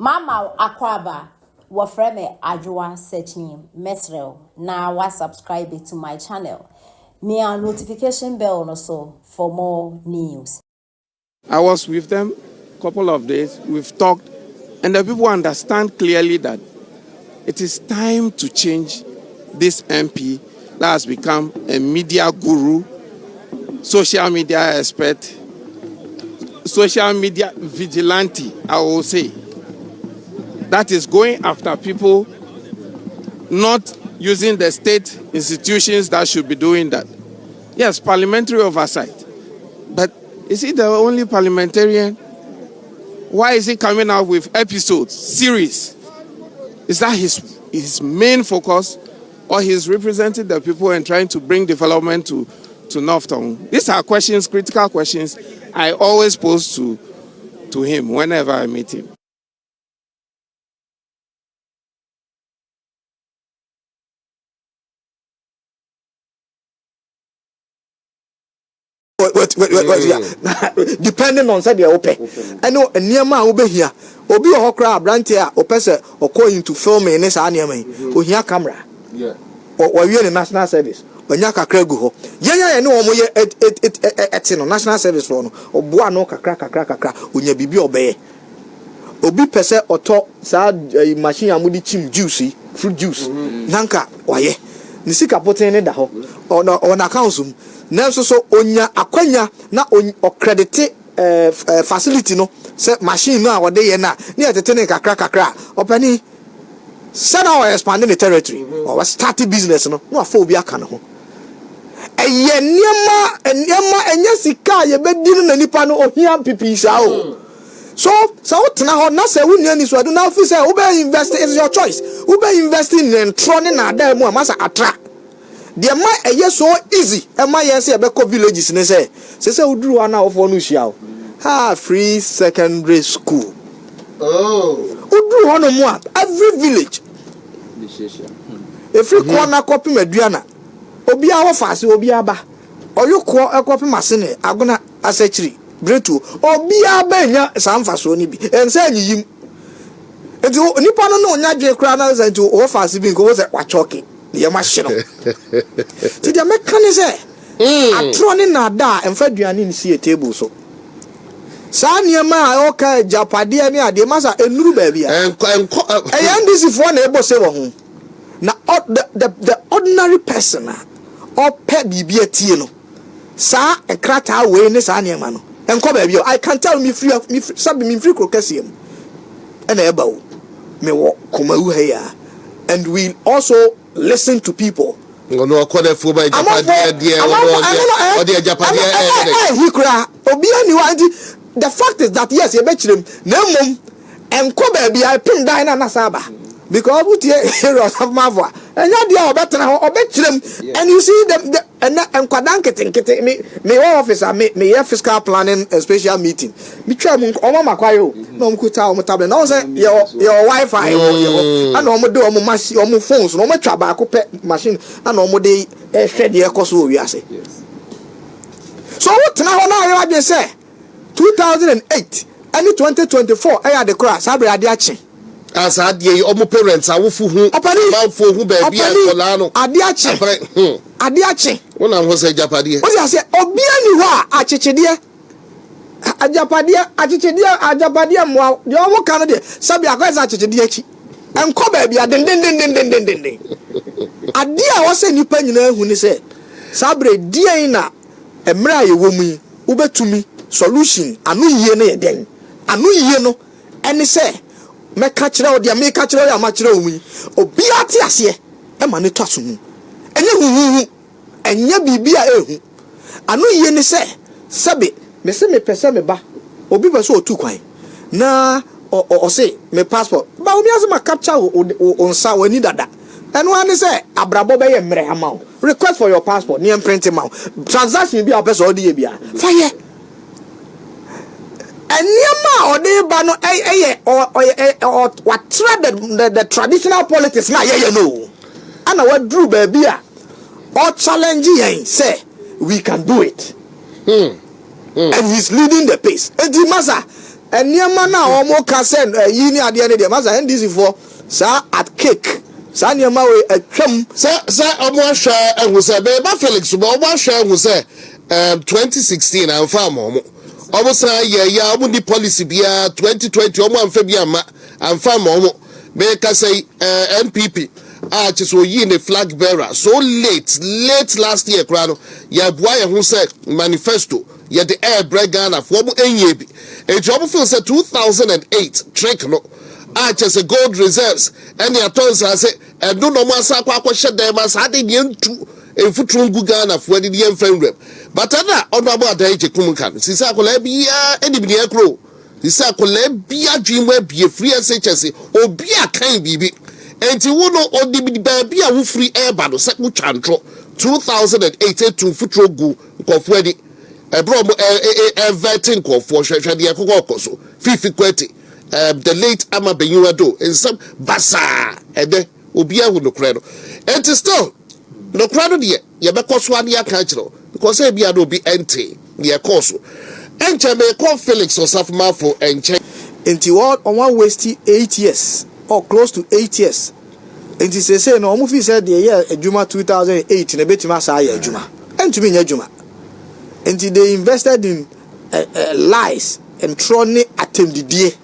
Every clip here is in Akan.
Mama Akwaba, wafreme Ajwa search name Mesrel. Now wa subscribe to my channel. Me a notification bell also for more news. I was with them a couple of days. We've talked, and the people understand clearly that it is time to change this MP that has become a media guru, social media expert, social media vigilante, I will say. That is going after people, not using the state institutions that should be doing that. Yes, parliamentary oversight. But is he the only parliamentarian? Why is he coming out with episodes, series? Is that his main focus? Or he's representing the people and trying to bring development to North Town? These are questions, critical questions, I always pose to him whenever I meet him. Depending on say open. I know niema obe here. Obi o kra brante a opese okoyin to film in sa niema yi. O hia camera. Yeah. O wie the national service. Onya kakra gu ho. Yenya ne omo ye eti no national service for no. Oboa no kakra onya bibi obeye. Obi pese oto sa machine amudi chim juice, fruit juice. Nanka waye. Ni sika poten ne da ho. On account Nelso so onya akwanya na credit facility no se machine no a wode ye na ne etetene kakra opani say na we expanding the territory or we starting business no afọ obi aka ne ho eye niema enya sika ye bedi no na nipa no ohia pipisa o so tena ho na se wunua ni so ado na office say we be invest is your choice we be investing in trone na da mu amasa atra. The ma so easy. Ema yes e be ko villages ne say uduru ana ofo no hia o. Free secondary school. Oh. Uduru hono mu a every village. Every corner copy meduana. Obi a wo fase obi aba. Oyuko ekopi masene agona asechiri. Bretu. Obi aba nya samfaso ni bi. Ense anyiyim. Enti nipa no nya dwe kra na say to wo fase bi nko wo say wachoke. The machine. See the mechanism. Atroni na da and Fedrian in see a table so. Sanyama okay Japadia near the massa and Nuru baby. And this is one able say home. Now the ordinary person or pet BB Tino. Sa a crata way in this animal. And come baby, I can tell me free of me free crocasium. And ebo me walk come here. And we also listen to people. The fact is that yes, you bet them no and Kobe I pin dine and Nasaba because we heroes of Mava and you're better or bet them and you see them and Quadanketing me officer me fiscal planning a special meeting. Me try Omamaquayo, no Kuta Motable, no say your Wi-Fi and no do on phones, no much tobacco pet machine and no more day shed the Ecosu, we say. So what now I just say 2008 and 2024 I had the cross, Sabri Adiachi. As I did, all parents are for who baby Adiachi. When I was a Japadia. What I say, Obianiwa, Achichedia, Ajapadia, Moa, the Omo Canada, Sabia Achichediachi, and Kobe, den. Adia was a new penny when he said, Sabre, Diana, a Mray woman, Uber to me, solution, anu yene den, anu yeno, and he say, me catch out the me catch out much me, Obiati asie, a man to assume. And ye be a anu yene say, Sabi, me say me pesa me ba, Obi so too quiet. Na or say, me passport, but we as my capture on sa we need that. And one say, Abrabo be mre amount. Request for your passport, near print amount. Transaction be a person or the fire. And Yama or they bano or what the traditional politics now, you know. And what drew baby or challenging say we can do it. And he's leading the pace. And the massa and near man now almost can send you near the end of the master and this is for sir at cake. Sanya mawe a chum say omo share and we say be Felix but omo share we say 2016 and farm omo say yeah omo di policy bia 2020 omo amfa bia ma and farm omo be ka say NPP just so yi the flag bearer so late last year krano ya boy who said manifesto ya the air break Ghana for omo enye bi e job feel say 2008 trick no just a gold reserves and the attorneys say and no more sakwa shed them as had in two a footroom Ghana for the young friend rep. But honorable Adaje Kumunkan, Sisa Colabia, any be a crow. Sisa Colabia dream web be a free SHS or be a kind baby. And you will know or the baby a free air battle second chantro 2008 to footro go of wedding a bromo a vetting call for Shadia Cocoso 50 the late Ama Benuado in some basa and then Obia with no credit. And still no credit yet, Yabakos 1 year cultural because Abia will be empty near Corso. And may call Felix or Safmafo and check into what on one waste 8 years or close to 8 years. And he say no movie said the year Juma 2008 in a bit Masaya Juma and to me Juma. And they invested in lies and trolling attempted the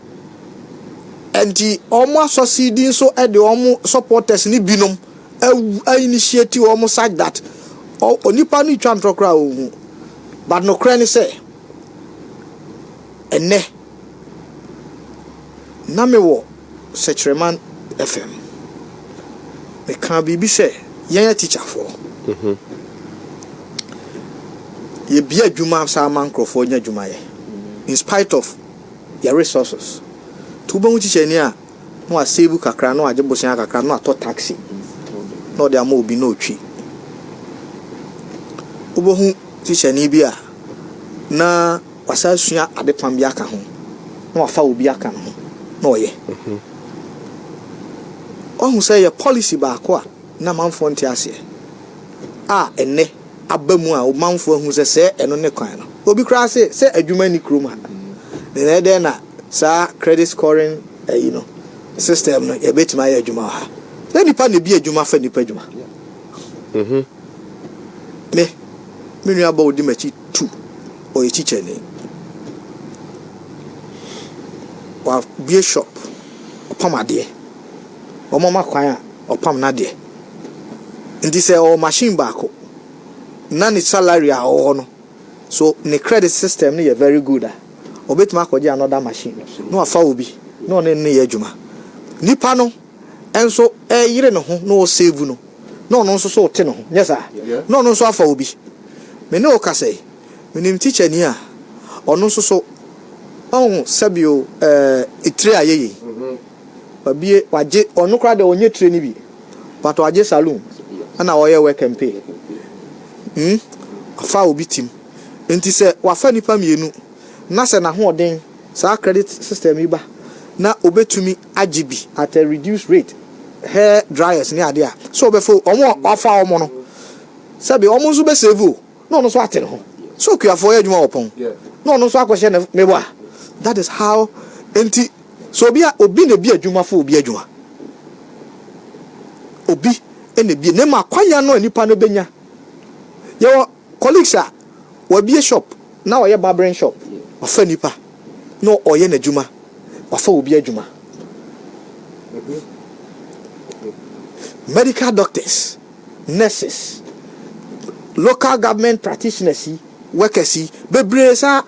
and the almost succeeding so at the almost supporters ni binom a initiative almost like that or nipa ni twan trokra but no cranny say ene na me wo Secreman FM me kan bibi say yen teacher for ye bi adwuma sa man crofo nya adwuma ye in spite of your resources tuba mu teacher ni a no a save kakra no agye bosia kakra no ato taxi no de ama obi no twi obohu teacher ni bi a na wasa sua adepam bi aka ho na wafa obi aka no na oye ohun say your policy ba ko a na manfo nti ase a enne abamu a manfo hu se eno ne kwan no obi kra se adwuma ni kroma na de na sa credit scoring system no e betima ya adwuma ha na nipa ne bi adwuma fa nipa adwuma me nua ba odi machi 2 o ye teacher ni wa bie shop opam ade o mama kwan a opam na de ndi se o machine back na ni salary a o no so ne credit system ni very good obetima akoje another machine no afa obi no ne ye adwuma nipa no enso yire no ho no save no no nso so te no ho yes sir no nso afa obi me ne o ka say me nim teacher ni a ono nso so on sabio etire ayeye babie waje ono kra de onye tire ni bi but waje saloon ana oye work and pay afa obi tim enti se wafa nipa mienu na se na ho oden sa credit system iba na obetumi agibi at a reduced rate hair dryers ni ade a so obefo omo afa omo no sabe omo nso be save no no so atere ho so kuafo ya adwuma opon no no so akwhye na mebo a that is how enti so obi na bi adwuma fo obi adwuma obi ene bi na ma kwanya no nipa no benya your colleagues are we shop now we barbering shop ofa nipa no oye na adwuma ofa obi adwuma medical doctors nurses local government practitioners workers bebre sa